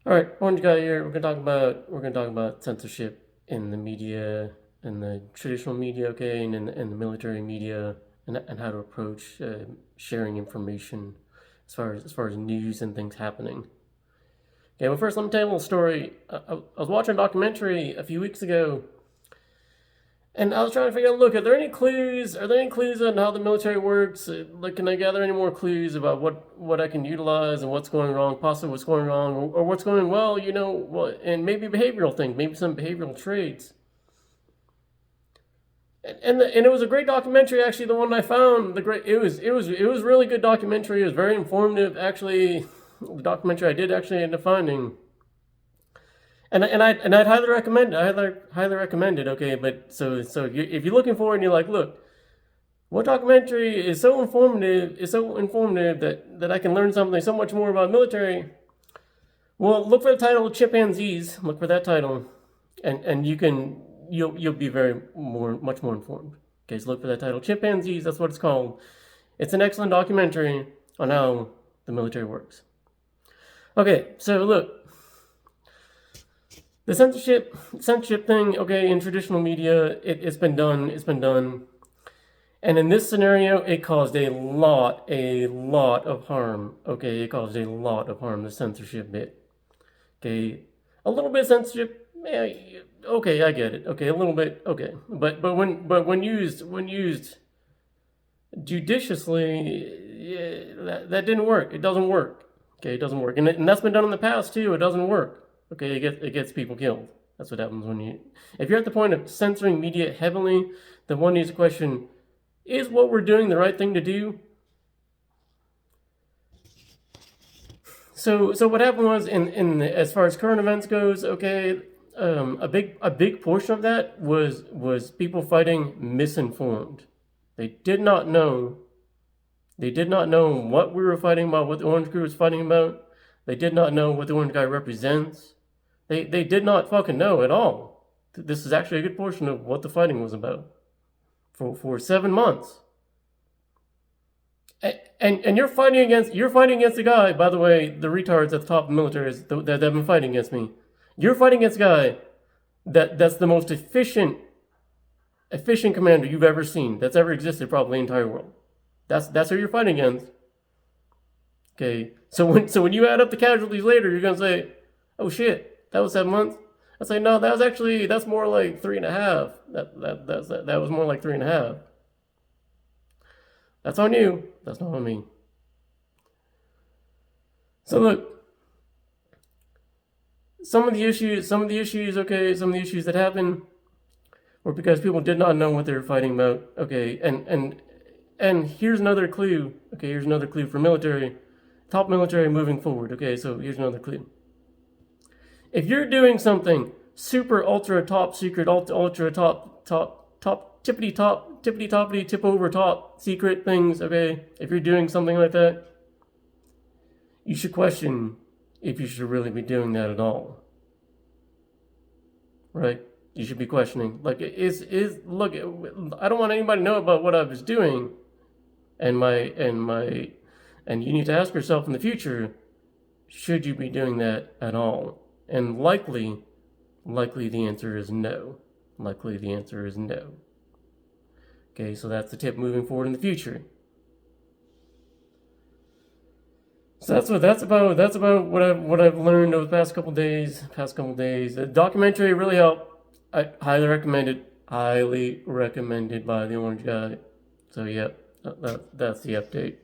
All right, Orange Guy here. We're gonna talk about censorship in the media, in the traditional media, okay, and in the military media, and how to approach sharing information as far as news and things happening. Okay, well, first let me tell you a little story. I was watching a documentary a few weeks ago, and I was trying to figure out, look, are there any clues? Are there any clues on how the military works? Like, can I gather any more clues about what I can utilize and what's going wrong, possibly what's going wrong, or what's going well? What, and maybe behavioral things, maybe some behavioral traits. And it was a great documentary, actually. The one I found, it was really good documentary. It was very informative, actually. The documentary I did actually end up finding. And I'd highly recommend it. I highly recommend it. Okay, but so if you're looking for it and you're like, look, what documentary is so informative? Is so informative that I can learn something so much more about military. Well, look for the title "Chimpanzees." Look for that title, and you'll be much more informed. Okay, so look for that title "Chimpanzees." That's what it's called. It's an excellent documentary on how the military works. Okay, so look, the censorship thing. Okay, in traditional media, it's been done. It's been done. And in this scenario, it caused a lot of harm. Okay, it caused a lot of harm, the censorship bit. Okay, a little bit of censorship, yeah, okay, I get it. Okay, a little bit, okay. But when used judiciously, yeah, that didn't work. It doesn't work. Okay, it doesn't work. And that's been done in the past too. It doesn't work. Okay, it gets people killed. That's what happens if you're at the point of censoring media heavily, then one needs to question, is what we're doing the right thing to do? So what happened was in as far as current events goes, okay, a big portion of that was people fighting misinformed. They did not know. They did not know what we were fighting about, what the Orange Crew was fighting about. They did not know what the Orange Guy represents. They did not fucking know at all. This is actually a good portion of what the fighting was about for 7 months. And you're fighting against a guy. By the way, the retards at the top of the military that have been fighting against me. You're fighting against a guy that's the most efficient commander you've ever seen, that's ever existed, probably in the entire world. That's who you're fighting against. Okay, so when you add up the casualties later, you're gonna say, oh shit, that was 7 months. I say no, that's more like 3.5. That was more like 3.5. That's on you. That's not on me. So look, some of the issues that happened were because people did not know what they were fighting about. Okay, and here's another clue. Okay, here's another clue for military, top military moving forward. Okay, so here's another clue. If you're doing something super ultra top secret, ultra top tippity toppity tip over top secret things, okay, if you're doing something like that, you should question if you should really be doing that at all, right? You should be questioning, like, is look, I don't want anybody to know about what I was doing, and and you need to ask yourself in the future, should you be doing that at all? And likely the answer is no. Likely the answer is no. Okay, so that's the tip moving forward in the future. So that's about what I've learned over the past couple days. The documentary really helped. I highly recommend it. Highly recommended by the Orange Guy. So yeah, that's the update.